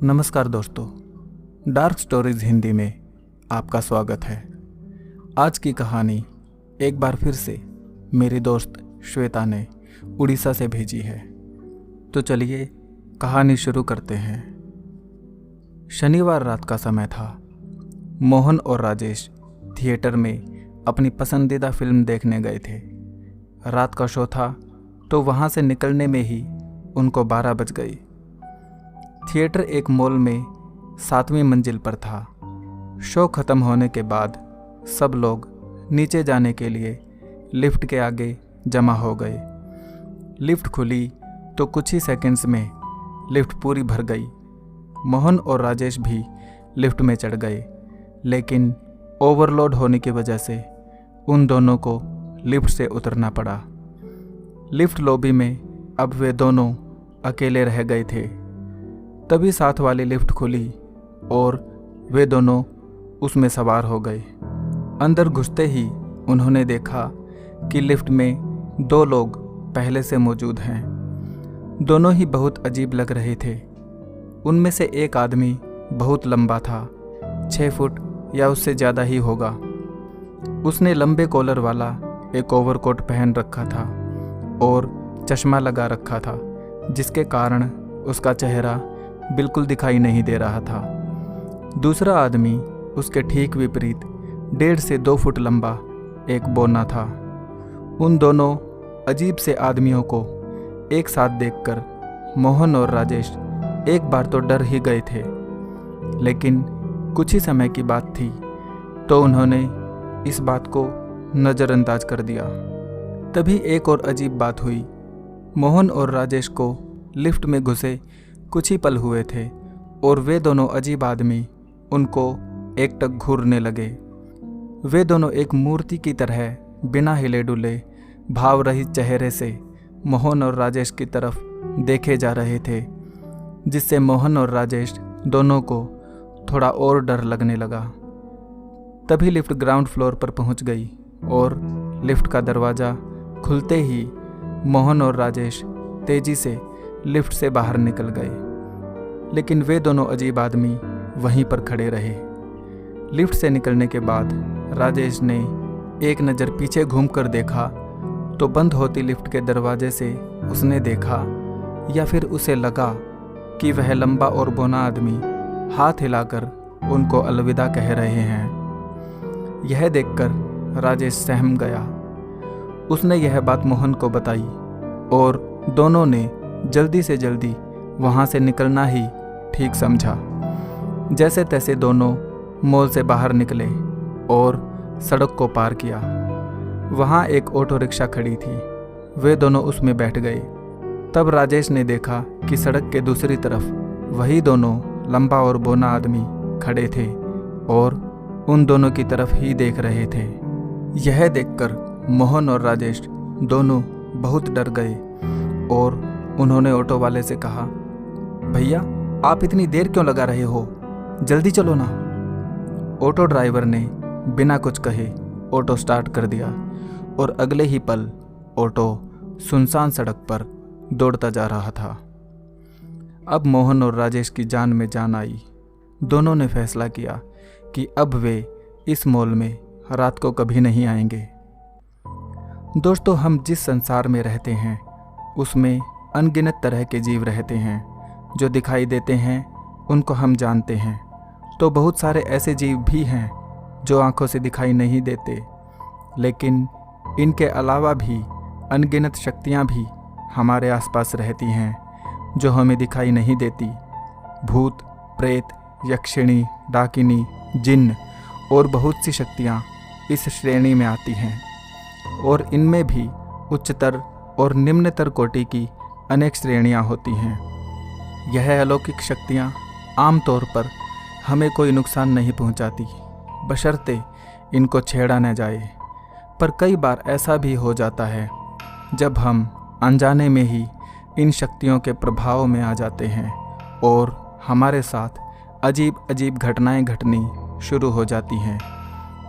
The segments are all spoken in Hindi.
नमस्कार दोस्तों, डार्क स्टोरीज हिंदी में आपका स्वागत है। आज की कहानी एक बार फिर से मेरी दोस्त श्वेता ने उड़ीसा से भेजी है। तो चलिए कहानी शुरू करते हैं। शनिवार रात का समय था। मोहन और राजेश थिएटर में अपनी पसंदीदा फिल्म देखने गए थे। रात का शो था तो वहाँ से निकलने में ही उनको 12 बज गई। थिएटर एक मॉल में 7वीं मंजिल पर था। शो ख़त्म होने के बाद सब लोग नीचे जाने के लिए लिफ्ट के आगे जमा हो गए। लिफ्ट खुली तो कुछ ही सेकंड्स में लिफ्ट पूरी भर गई। मोहन और राजेश भी लिफ्ट में चढ़ गए, लेकिन ओवरलोड होने की वजह से उन दोनों को लिफ्ट से उतरना पड़ा। लिफ्ट लॉबी में अब वे दोनों अकेले रह गए थे। तभी साथ वाली लिफ्ट खुली और वे दोनों उसमें सवार हो गए। अंदर घुसते ही उन्होंने देखा कि लिफ्ट में 2 लोग पहले से मौजूद हैं। दोनों ही बहुत अजीब लग रहे थे। उनमें से एक आदमी बहुत लंबा था, 6 फुट या उससे ज़्यादा ही होगा। उसने लंबे कॉलर वाला एक ओवरकोट पहन रखा था और चश्मा लगा रखा था, जिसके कारण उसका चेहरा बिल्कुल दिखाई नहीं दे रहा था। दूसरा आदमी उसके ठीक विपरीत 1.5 से 2 फुट लंबा एक बौना था। उन दोनों अजीब से आदमियों को एक साथ देखकर मोहन और राजेश एक बार तो डर ही गए थे, लेकिन कुछ ही समय की बात थी तो उन्होंने इस बात को नज़रअंदाज कर दिया। तभी एक और अजीब बात हुई। मोहन और राजेश को लिफ्ट में घुसे कुछ ही पल हुए थे और वे दोनों अजीब आदमी उनको एकटक घूरने लगे। वे दोनों एक मूर्ति की तरह बिना हिले डुले भाव रहित चेहरे से मोहन और राजेश की तरफ देखे जा रहे थे, जिससे मोहन और राजेश दोनों को थोड़ा और डर लगने लगा। तभी लिफ्ट ग्राउंड फ्लोर पर पहुंच गई और लिफ्ट का दरवाज़ा खुलते ही मोहन और राजेश तेज़ी से लिफ्ट से बाहर निकल गए, लेकिन वे दोनों अजीब आदमी वहीं पर खड़े रहे। लिफ्ट से निकलने के बाद राजेश ने एक नज़र पीछे घूमकर देखा तो बंद होती लिफ्ट के दरवाजे से उसने देखा, या फिर उसे लगा कि वह लंबा और बौना आदमी हाथ हिलाकर उनको अलविदा कह रहे हैं। यह देखकर राजेश सहम गया। उसने यह बात मोहन को बताई और दोनों ने जल्दी से जल्दी वहाँ से निकलना ही ठीक समझा। जैसे तैसे दोनों मॉल से बाहर निकले और सड़क को पार किया। वहाँ एक ऑटो रिक्शा खड़ी थी। वे दोनों उसमें बैठ गए। तब राजेश ने देखा कि सड़क के दूसरी तरफ वही दोनों लंबा और बौना आदमी खड़े थे और उन दोनों की तरफ ही देख रहे थे। यह देखकर मोहन और राजेश दोनों बहुत डर गए और उन्होंने ऑटो वाले से कहा, भैया आप इतनी देर क्यों लगा रहे हो, जल्दी चलो ना। ऑटो ड्राइवर ने बिना कुछ कहे ऑटो स्टार्ट कर दिया और अगले ही पल ऑटो सुनसान सड़क पर दौड़ता जा रहा था। अब मोहन और राजेश की जान में जान आई। दोनों ने फैसला किया कि अब वे इस मॉल में रात को कभी नहीं आएंगे। दोस्तों, हम जिस संसार में रहते हैं उसमें अनगिनत तरह के जीव रहते हैं। जो दिखाई देते हैं उनको हम जानते हैं, तो बहुत सारे ऐसे जीव भी हैं जो आंखों से दिखाई नहीं देते, लेकिन इनके अलावा भी अनगिनत शक्तियाँ भी हमारे आसपास रहती हैं जो हमें दिखाई नहीं देती। भूत, प्रेत, यक्षिणी, डाकिनी, जिन्न और बहुत सी शक्तियाँ इस श्रेणी में आती हैं, और इनमें भी उच्चतर और निम्नतर कोटि की अनेक श्रेणियाँ होती हैं। यह अलौकिक शक्तियाँ आमतौर पर हमें कोई नुकसान नहीं पहुँचाती, बशर्ते इनको छेड़ा न जाए। पर कई बार ऐसा भी हो जाता है जब हम अनजाने में ही इन शक्तियों के प्रभाव में आ जाते हैं और हमारे साथ अजीब अजीब घटनाएं घटनी शुरू हो जाती हैं।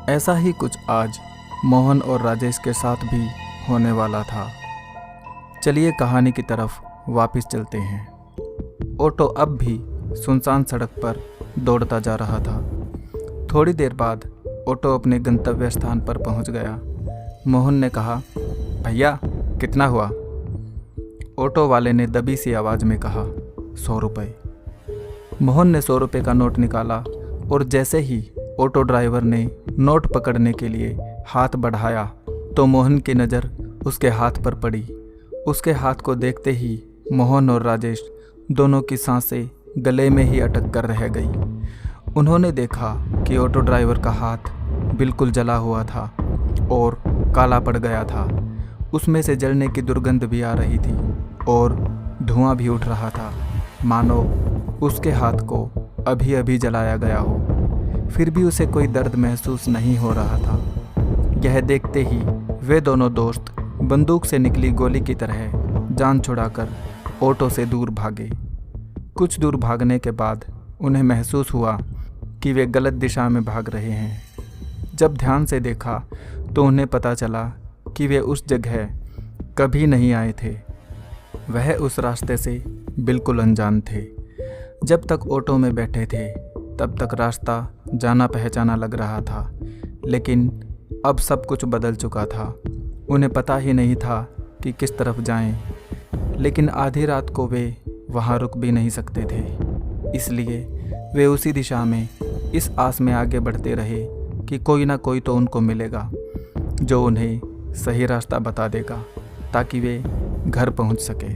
ऐसा ही कुछ आज मोहन और राजेश के साथ भी होने वाला था। चलिए कहानी की तरफ वापस चलते हैं। ऑटो अब भी सुनसान सड़क पर दौड़ता जा रहा था। थोड़ी देर बाद ऑटो अपने गंतव्य स्थान पर पहुंच गया। मोहन ने कहा, भैया कितना हुआ? ऑटो वाले ने दबी सी आवाज़ में कहा, 100 रुपये। मोहन ने 100 रुपये का नोट निकाला और जैसे ही ऑटो ड्राइवर ने नोट पकड़ने के लिए हाथ बढ़ाया तो मोहन की नज़र उसके हाथ पर पड़ी। उसके हाथ को देखते ही मोहन और राजेश दोनों की सांसें गले में ही अटक कर रह गई। उन्होंने देखा कि ऑटो ड्राइवर का हाथ बिल्कुल जला हुआ था और काला पड़ गया था। उसमें से जलने की दुर्गंध भी आ रही थी और धुआं भी उठ रहा था, मानो उसके हाथ को अभी अभी जलाया गया हो। फिर भी उसे कोई दर्द महसूस नहीं हो रहा था। यह देखते ही वे दोनों दोस्त बंदूक से निकली गोली की तरह जान छुड़ाकर ऑटो से दूर भागे। कुछ दूर भागने के बाद उन्हें महसूस हुआ कि वे गलत दिशा में भाग रहे हैं। जब ध्यान से देखा तो उन्हें पता चला कि वे उस जगह कभी नहीं आए थे। वह उस रास्ते से बिल्कुल अनजान थे। जब तक ऑटो में बैठे थे तब तक रास्ता जाना पहचाना लग रहा था, लेकिन अब सब कुछ बदल चुका था। उन्हें पता ही नहीं था कि किस तरफ जाएं, लेकिन आधी रात को वे वहाँ रुक भी नहीं सकते थे। इसलिए वे उसी दिशा में इस आस में आगे बढ़ते रहे कि कोई ना कोई तो उनको मिलेगा जो उन्हें सही रास्ता बता देगा ताकि वे घर पहुंच सके।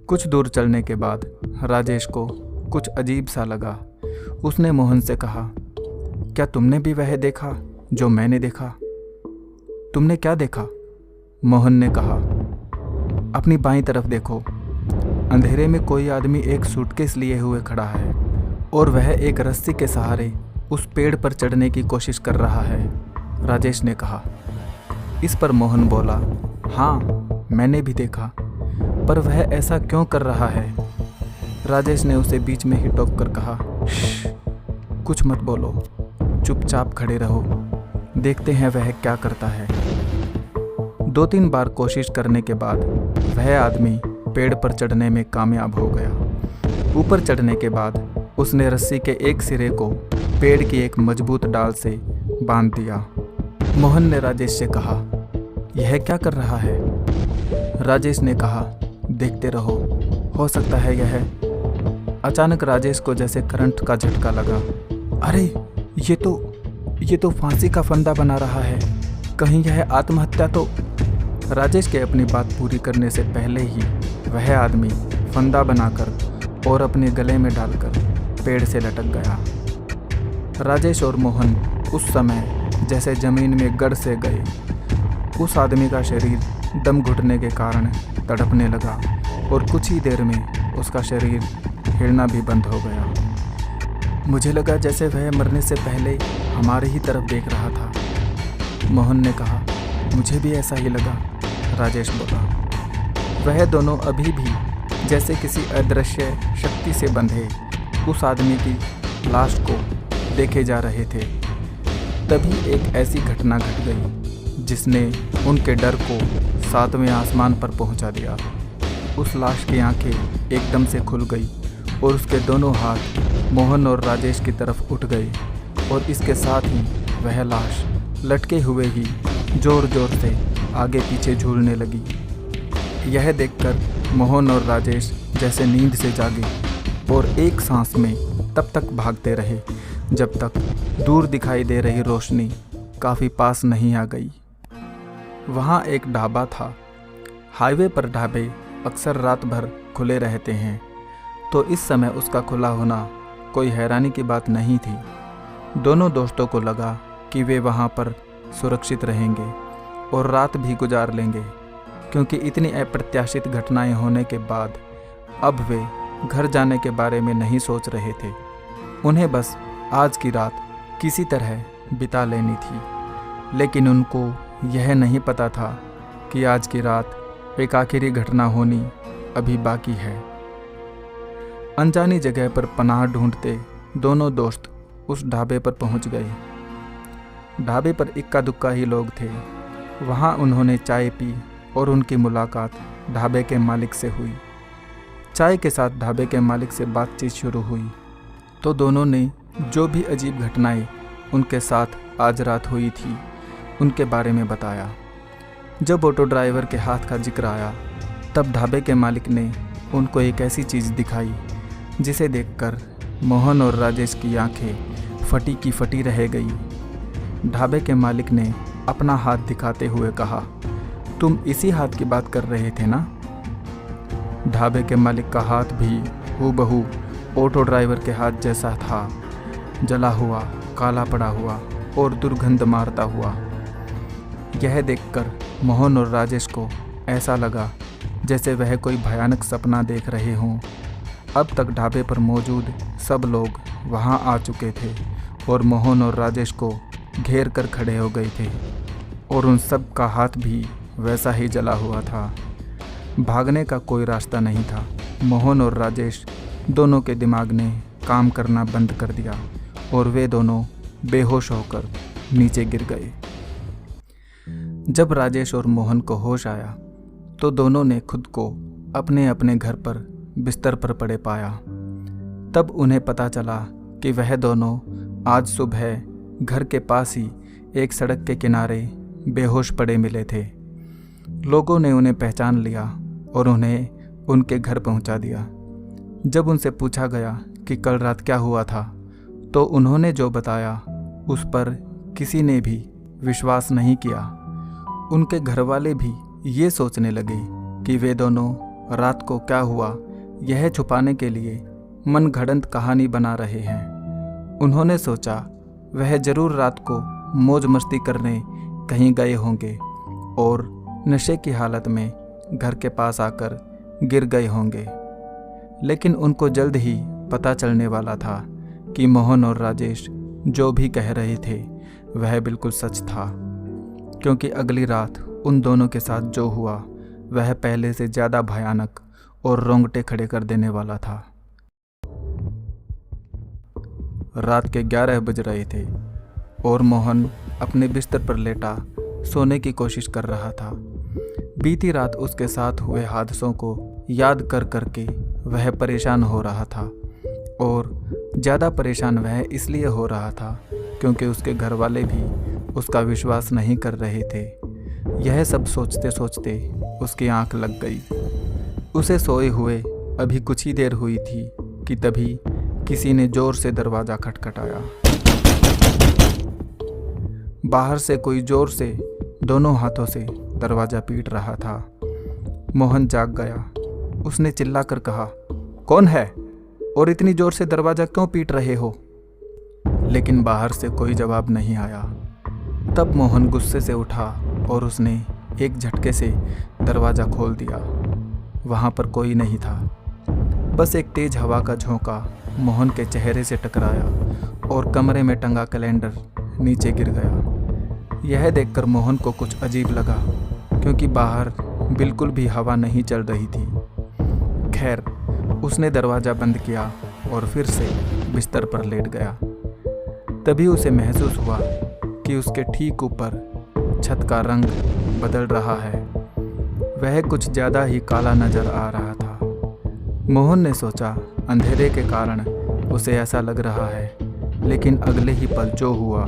कुछ दूर चलने के बाद राजेश को कुछ अजीब सा लगा। उसने मोहन से कहा, क्या तुमने भी वह देखा जो मैंने देखा? तुमने क्या देखा? मोहन ने कहा, अपनी बाईं तरफ देखो। अंधेरे में कोई आदमी एक सूटकेस लिए हुए खड़ा है और वह एक रस्सी के सहारे उस पेड़ पर चढ़ने की कोशिश कर रहा है, राजेश ने कहा। इस पर मोहन बोला, हाँ मैंने भी देखा, पर वह ऐसा क्यों कर रहा है? राजेश ने उसे बीच में ही टोक कर कहा, कुछ मत बोलो, चुपचाप खड़े रहो, देखते हैं वह क्या करता है। 2-3 बार कोशिश करने के बाद वह आदमी पेड़ पर चढ़ने में कामयाब हो गया। ऊपर चढ़ने के बाद उसने रस्सी के एक सिरे को पेड़ की एक मजबूत डाल से बांध दिया। मोहन ने राजेश से कहा, यह क्या कर रहा है? राजेश ने कहा, देखते रहो, हो सकता है यह। अचानक राजेश को जैसे करंट का झटका लगा। अरे ये तो फांसी का फंदा बना रहा है, कहीं यह आत्महत्या तो? राजेश के अपनी बात पूरी करने से पहले ही वह आदमी फंदा बनाकर और अपने गले में डालकर पेड़ से लटक गया। राजेश और मोहन उस समय जैसे ज़मीन में गड़ से गए। उस आदमी का शरीर दम घुटने के कारण तड़पने लगा और कुछ ही देर में उसका शरीर हिलना भी बंद हो गया। मुझे लगा जैसे वह मरने से पहले हमारी ही तरफ देख रहा था, मोहन ने कहा। मुझे भी ऐसा ही लगा, राजेश बोला। वह दोनों अभी भी जैसे किसी अदृश्य शक्ति से बंधे उस आदमी की लाश को देखे जा रहे थे। तभी एक ऐसी घटना घट गई जिसने उनके डर को 7वें आसमान पर पहुंचा दिया। उस लाश की आंखें एकदम से खुल गई और उसके दोनों हाथ मोहन और राजेश की तरफ उठ गए और इसके साथ ही वह लाश लटके हुए ही जोर जोर से आगे पीछे झूलने लगी। यह देखकर मोहन और राजेश जैसे नींद से जागे और एक सांस में तब तक भागते रहे जब तक दूर दिखाई दे रही रोशनी काफ़ी पास नहीं आ गई। वहाँ एक ढाबा था। हाईवे पर ढाबे अक्सर रात भर खुले रहते हैं, तो इस समय उसका खुला होना कोई हैरानी की बात नहीं थी। दोनों दोस्तों को लगा कि वे वहाँ पर सुरक्षित रहेंगे और रात भी गुजार लेंगे, क्योंकि इतनी अप्रत्याशित घटनाएं होने के बाद अब वे घर जाने के बारे में नहीं सोच रहे थे। उन्हें बस आज की रात किसी तरह बिता लेनी थी, लेकिन उनको यह नहीं पता था कि आज की रात एक आखिरी घटना होनी अभी बाकी है। अनजानी जगह पर पनाह ढूंढते दोनों दोस्त उस ढाबे पर पहुंच गए। ढाबे पर इक्का दुक्का ही लोग थे। वहां उन्होंने चाय पी और उनकी मुलाकात ढाबे के मालिक से हुई। चाय के साथ ढाबे के मालिक से बातचीत शुरू हुई तो दोनों ने जो भी अजीब घटनाएं उनके साथ आज रात हुई थी उनके बारे में बताया। जब ऑटो ड्राइवर के हाथ का जिक्र आया तब ढाबे के मालिक ने उनको एक ऐसी चीज़ दिखाई जिसे देखकर मोहन और राजेश की आंखें फटी की फटी रह गई। ढाबे के मालिक ने अपना हाथ दिखाते हुए कहा, तुम इसी हाथ की बात कर रहे थे ना? ढाबे के मालिक का हाथ भी हूबहू ऑटो ड्राइवर के हाथ जैसा था, जला हुआ, काला पड़ा हुआ और दुर्गंध मारता हुआ। यह देखकर मोहन और राजेश को ऐसा लगा जैसे वह कोई भयानक सपना देख रहे हों। अब तक ढाबे पर मौजूद सब लोग वहां आ चुके थे और मोहन और राजेश को घेर कर खड़े हो गए थे और उन सब का हाथ भी वैसा ही जला हुआ था। भागने का कोई रास्ता नहीं था। मोहन और राजेश दोनों के दिमाग ने काम करना बंद कर दिया और वे दोनों बेहोश होकर नीचे गिर गए। जब राजेश और मोहन को होश आया तो दोनों ने खुद को अपने अपने घर पर बिस्तर पर पड़े पाया। तब उन्हें पता चला कि वह दोनों आज सुबह घर के पास ही एक सड़क के किनारे बेहोश पड़े मिले थे। लोगों ने उन्हें पहचान लिया और उन्हें उनके घर पहुंचा दिया। जब उनसे पूछा गया कि कल रात क्या हुआ था तो उन्होंने जो बताया उस पर किसी ने भी विश्वास नहीं किया। उनके घरवाले भी ये सोचने लगे कि वे दोनों रात को क्या हुआ यह छुपाने के लिए मनगढ़ंत कहानी बना रहे हैं। उन्होंने सोचा वह जरूर रात को मौज मस्ती करने कहीं गए होंगे और नशे की हालत में घर के पास आकर गिर गए होंगे। लेकिन उनको जल्द ही पता चलने वाला था कि मोहन और राजेश जो भी कह रहे थे वह बिल्कुल सच था, क्योंकि अगली रात उन दोनों के साथ जो हुआ वह पहले से ज़्यादा भयानक और रोंगटे खड़े कर देने वाला था। रात के 11 बज रहे थे और मोहन अपने बिस्तर पर लेटा सोने की कोशिश कर रहा था। बीती रात उसके साथ हुए हादसों को याद कर करके वह परेशान हो रहा था और ज़्यादा परेशान वह इसलिए हो रहा था क्योंकि उसके घर वाले भी उसका विश्वास नहीं कर रहे थे। यह सब सोचते सोचते उसकी आंख लग गई। उसे सोए हुए अभी कुछ ही देर हुई थी कि तभी किसी ने ज़ोर से दरवाज़ा खटखटाया। बाहर से कोई ज़ोर से दोनों हाथों से दरवाज़ा पीट रहा था। मोहन जाग गया। उसने चिल्लाकर कहा, कौन है और इतनी ज़ोर से दरवाज़ा क्यों पीट रहे हो? लेकिन बाहर से कोई जवाब नहीं आया। तब मोहन गुस्से से उठा और उसने एक झटके से दरवाज़ा खोल दिया। वहाँ पर कोई नहीं था। बस एक तेज़ हवा का झोंका मोहन के चेहरे से टकराया और कमरे में टंगा कैलेंडर नीचे गिर गया। यह देखकर मोहन को कुछ अजीब लगा क्योंकि बाहर बिल्कुल भी हवा नहीं चल रही थी। खैर, उसने दरवाज़ा बंद किया और फिर से बिस्तर पर लेट गया। तभी उसे महसूस हुआ कि उसके ठीक ऊपर छत का रंग बदल रहा है। वह कुछ ज़्यादा ही काला नज़र आ रहा था। मोहन ने सोचा अंधेरे के कारण उसे ऐसा लग रहा है, लेकिन अगले ही पल जो हुआ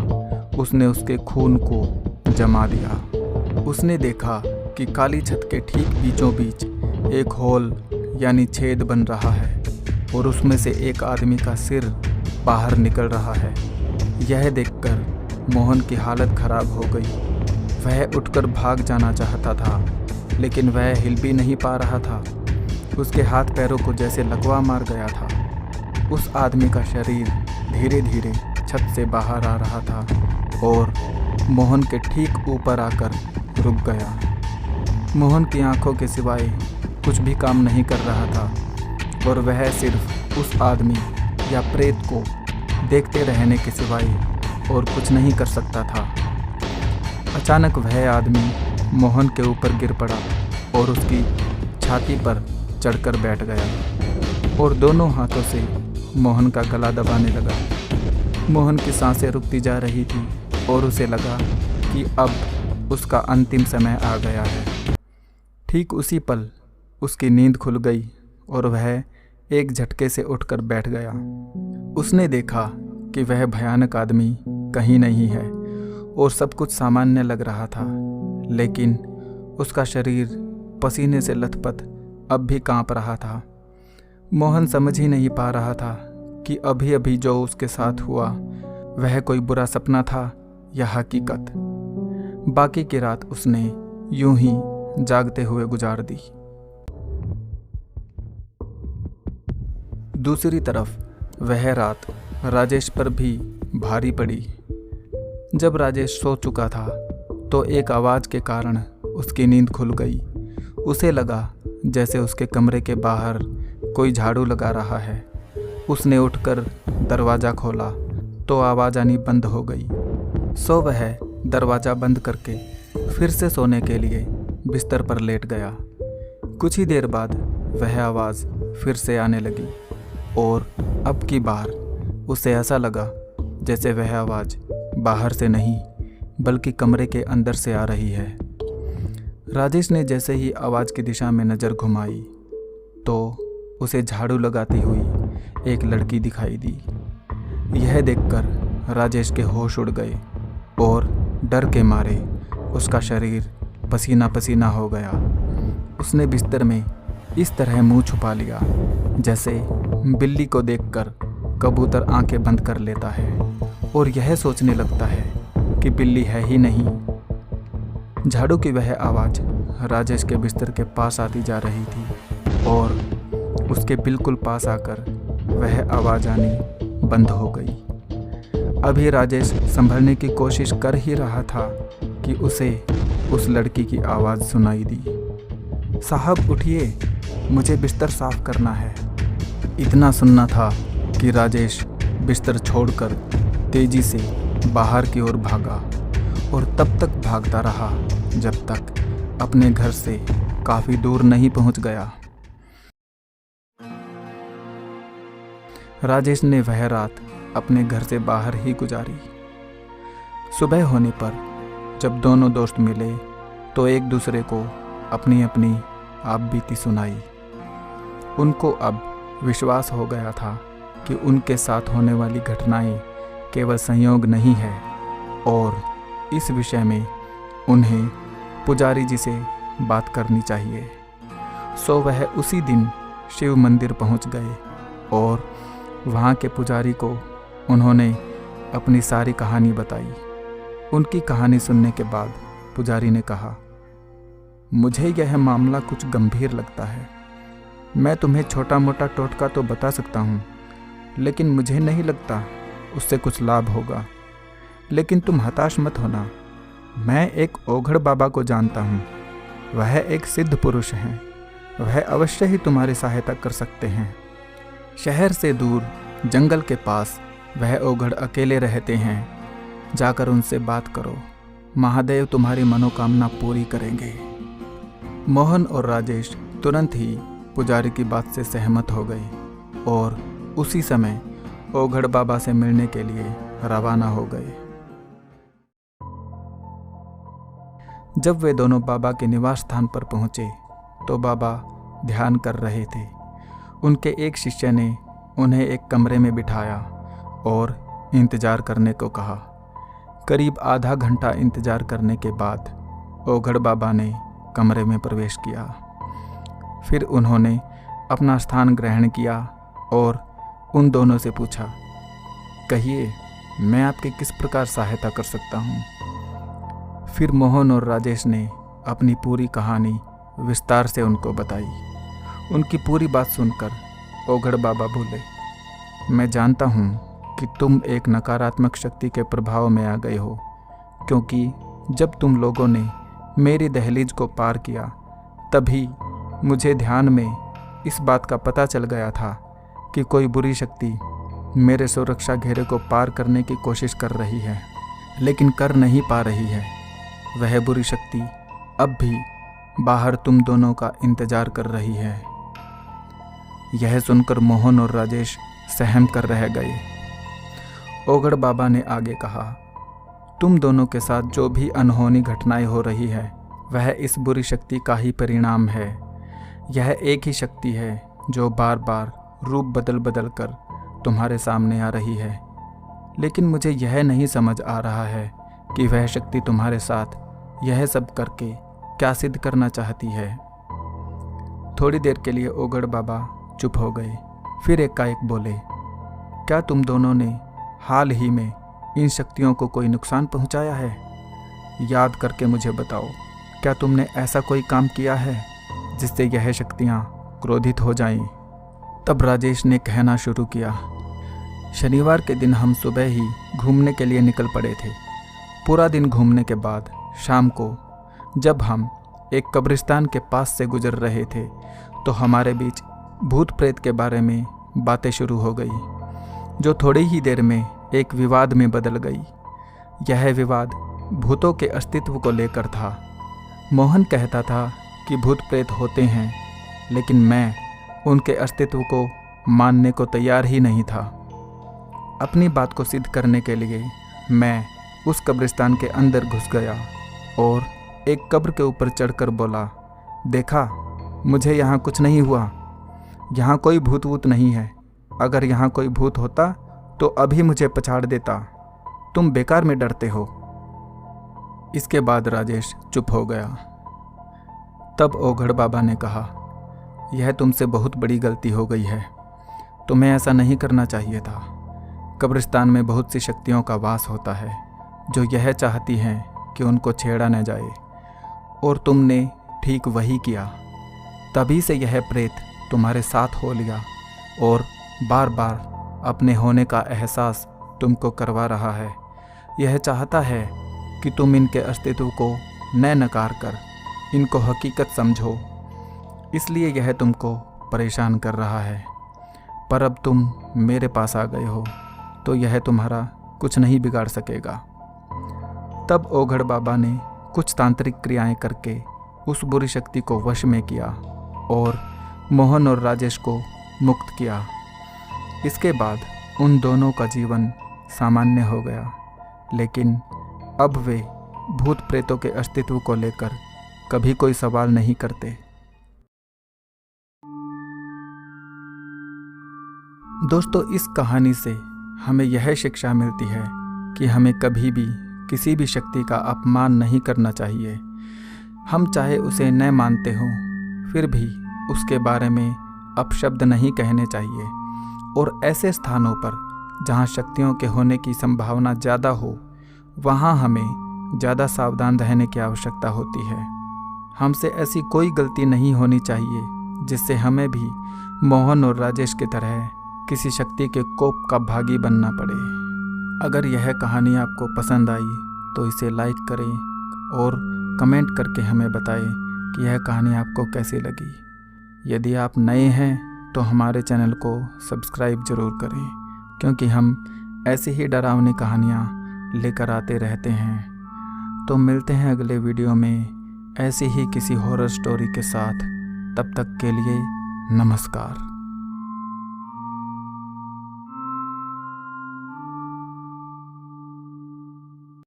उसने उसके खून को जमा दिया। उसने देखा कि काली छत के ठीक बीचों बीच एक होल यानी छेद बन रहा है और उसमें से एक आदमी का सिर बाहर निकल रहा है। यह देखकर मोहन की हालत खराब हो गई। वह उठकर भाग जाना चाहता था, लेकिन वह हिल भी नहीं पा रहा था। उसके हाथ पैरों को जैसे लकवा मार गया था। उस आदमी का शरीर धीरे धीरे छत से बाहर आ रहा था और मोहन के ठीक ऊपर आकर रुक गया। मोहन की आंखों के सिवाय कुछ भी काम नहीं कर रहा था और वह सिर्फ उस आदमी या प्रेत को देखते रहने के सिवाय और कुछ नहीं कर सकता था। अचानक वह आदमी मोहन के ऊपर गिर पड़ा और उसकी छाती पर चढ़कर बैठ गया और दोनों हाथों से मोहन का गला दबाने लगा। मोहन की सांसें रुकती जा रही थी और उसे लगा कि अब उसका अंतिम समय आ गया है। ठीक उसी पल उसकी नींद खुल गई और वह एक झटके से उठकर बैठ गया। उसने देखा कि वह भयानक आदमी कहीं नहीं है और सब कुछ सामान्य लग रहा था, लेकिन उसका शरीर पसीने से लथपथ अब भी कांप रहा था। मोहन समझ ही नहीं पा रहा था कि अभी अभी जो उसके साथ हुआ वह कोई बुरा सपना था या हकीकत। बाकी की रात उसने यूं ही जागते हुए गुजार दी। दूसरी तरफ वह रात राजेश पर भी भारी पड़ी। जब राजेश सो चुका था तो एक आवाज़ के कारण उसकी नींद खुल गई। उसे लगा जैसे उसके कमरे के बाहर कोई झाड़ू लगा रहा है। उसने उठकर दरवाज़ा खोला तो आवाज़ आनी बंद हो गई। सो वह दरवाज़ा बंद करके फिर से सोने के लिए बिस्तर पर लेट गया। कुछ ही देर बाद वह आवाज़ फिर से आने लगी और अब की बार उसे ऐसा लगा जैसे वह आवाज़ बाहर से नहीं बल्कि कमरे के अंदर से आ रही है। राजेश ने जैसे ही आवाज़ की दिशा में नज़र घुमाई तो उसे झाड़ू लगाती हुई एक लड़की दिखाई दी। यह देखकर राजेश के होश उड़ गए और डर के मारे उसका शरीर पसीना पसीना हो गया। उसने बिस्तर में इस तरह मुंह छुपा लिया जैसे बिल्ली को देखकर कबूतर आंखें बंद कर लेता है और यह सोचने लगता है कि बिल्ली है ही नहीं। झाड़ू की वह आवाज़ राजेश के बिस्तर के पास आती जा रही थी और उसके बिल्कुल पास आकर वह आवाज़ आनी बंद हो गई। अभी राजेश संभलने की कोशिश कर ही रहा था कि उसे उस लड़की की आवाज़ सुनाई दी। साहब उठिए, मुझे बिस्तर साफ करना है। इतना सुनना था कि राजेश बिस्तर छोड़कर तेजी से बाहर की ओर भागा और तब तक भागता रहा जब तक अपने घर से काफ़ी दूर नहीं पहुंच गया। राजेश ने वह रात अपने घर से बाहर ही गुजारी। सुबह होने पर जब दोनों दोस्त मिले तो एक दूसरे को अपनी अपनी आपबीती सुनाई। उनको अब विश्वास हो गया था कि उनके साथ होने वाली घटनाएं केवल संयोग नहीं है और इस विषय में उन्हें पुजारी जी से बात करनी चाहिए। सो वह उसी दिन शिव मंदिर पहुंच गए और वहां के पुजारी को उन्होंने अपनी सारी कहानी बताई। उनकी कहानी सुनने के बाद पुजारी ने कहा, मुझे यह मामला कुछ गंभीर लगता है। मैं तुम्हें छोटा मोटा टोटका तो बता सकता हूँ, लेकिन मुझे नहीं लगता उससे कुछ लाभ होगा। लेकिन तुम हताश मत होना, मैं एक ओघड़ बाबा को जानता हूँ। वह एक सिद्ध पुरुष हैं, वह अवश्य ही तुम्हारी सहायता कर सकते हैं। शहर से दूर जंगल के पास वह ओघड़ अकेले रहते हैं, जाकर उनसे बात करो, महादेव तुम्हारी मनोकामना पूरी करेंगे। मोहन और राजेश तुरंत ही पुजारी की बात से सहमत हो गए और उसी समय ओघड़ बाबा से मिलने के लिए रवाना हो गए। जब वे दोनों बाबा के निवास स्थान पर पहुंचे तो बाबा ध्यान कर रहे थे। उनके एक शिष्य ने उन्हें एक कमरे में बिठाया और इंतज़ार करने को कहा। करीब आधा घंटा इंतज़ार करने के बाद ओघड़ बाबा ने कमरे में प्रवेश किया। फिर उन्होंने अपना स्थान ग्रहण किया और उन दोनों से पूछा, कहिए मैं आपकी किस प्रकार सहायता कर सकता हूँ। फिर मोहन और राजेश ने अपनी पूरी कहानी विस्तार से उनको बताई। उनकी पूरी बात सुनकर ओघड़ बाबा बोले, मैं जानता हूँ कि तुम एक नकारात्मक शक्ति के प्रभाव में आ गए हो, क्योंकि जब तुम लोगों ने मेरी दहलीज को पार किया तभी मुझे ध्यान में इस बात का पता चल गया था कि कोई बुरी शक्ति मेरे सुरक्षा घेरे को पार करने की कोशिश कर रही है, लेकिन कर नहीं पा रही है। वह बुरी शक्ति अब भी बाहर तुम दोनों का इंतजार कर रही है। यह सुनकर मोहन और राजेश सहम कर रह गए। ओघड़ बाबा ने आगे कहा, तुम दोनों के साथ जो भी अनहोनी घटनाएं हो रही है वह इस बुरी शक्ति का ही परिणाम है। यह एक ही शक्ति है जो बार बार रूप बदल बदल कर तुम्हारे सामने आ रही है। लेकिन मुझे यह नहीं समझ आ रहा है कि वह शक्ति तुम्हारे साथ यह सब करके क्या सिद्ध करना चाहती है। थोड़ी देर के लिए ओगड़ बाबा चुप हो गए, फिर एकाएक बोले, क्या तुम दोनों ने हाल ही में इन शक्तियों को कोई नुकसान पहुंचाया है? याद करके मुझे बताओ, क्या तुमने ऐसा कोई काम किया है जिससे यह शक्तियाँ क्रोधित हो जाएं? तब राजेश ने कहना शुरू किया, शनिवार के दिन हम सुबह ही घूमने के लिए निकल पड़े थे। पूरा दिन घूमने के बाद शाम को जब हम एक कब्रिस्तान के पास से गुजर रहे थे तो हमारे बीच भूत प्रेत के बारे में बातें शुरू हो गई, जो थोड़ी ही देर में एक विवाद में बदल गई। यह विवाद भूतों के अस्तित्व को लेकर था। मोहन कहता था कि भूत प्रेत होते हैं, लेकिन मैं उनके अस्तित्व को मानने को तैयार ही नहीं था। अपनी बात को सिद्ध करने के लिए मैं उस कब्रिस्तान के अंदर घुस गया और एक कब्र के ऊपर चढ़कर बोला, देखा, मुझे यहाँ कुछ नहीं हुआ। यहाँ कोई भूत वूत नहीं है। अगर यहाँ कोई भूत होता तो अभी मुझे पछाड़ देता। तुम बेकार में डरते हो। इसके बाद राजेश चुप हो गया। तब ओघड़ बाबा ने कहा, यह तुमसे बहुत बड़ी गलती हो गई है। तुम्हें ऐसा नहीं करना चाहिए था। कब्रिस्तान में बहुत सी शक्तियों का वास होता है जो यह चाहती हैं कि उनको छेड़ा न जाए, और तुमने ठीक वही किया। तभी से यह प्रेत तुम्हारे साथ हो लिया और बार बार अपने होने का एहसास तुमको करवा रहा है। यह चाहता है कि तुम इनके अस्तित्व को न नकार कर इनको हकीकत समझो, इसलिए यह तुमको परेशान कर रहा है। पर अब तुम मेरे पास आ गए हो तो यह तुम्हारा कुछ नहीं बिगाड़ सकेगा। तब ओघड़ बाबा ने कुछ तांत्रिक क्रियाएं करके उस बुरी शक्ति को वश में किया और मोहन और राजेश को मुक्त किया। इसके बाद उन दोनों का जीवन सामान्य हो गया, लेकिन अब वे भूत प्रेतों के अस्तित्व को लेकर कभी कोई सवाल नहीं करते। दोस्तों, इस कहानी से हमें यह शिक्षा मिलती है कि हमें कभी भी किसी भी शक्ति का अपमान नहीं करना चाहिए। हम चाहे उसे न मानते हों, फिर भी उसके बारे में अपशब्द नहीं कहने चाहिए, और ऐसे स्थानों पर जहाँ शक्तियों के होने की संभावना ज़्यादा हो, वहाँ हमें ज़्यादा सावधान रहने की आवश्यकता होती है। हमसे ऐसी कोई गलती नहीं होनी चाहिए जिससे हमें भी मोहन और राजेश की तरह किसी शक्ति के कोप का भागी बनना पड़े। अगर यह कहानी आपको पसंद आई तो इसे लाइक करें और कमेंट करके हमें बताएं कि यह कहानी आपको कैसी लगी। यदि आप नए हैं तो हमारे चैनल को सब्सक्राइब ज़रूर करें, क्योंकि हम ऐसी ही डरावनी कहानियाँ लेकर आते रहते हैं। तो मिलते हैं अगले वीडियो में ऐसी ही किसी हॉरर स्टोरी के साथ। तब तक के लिए नमस्कार।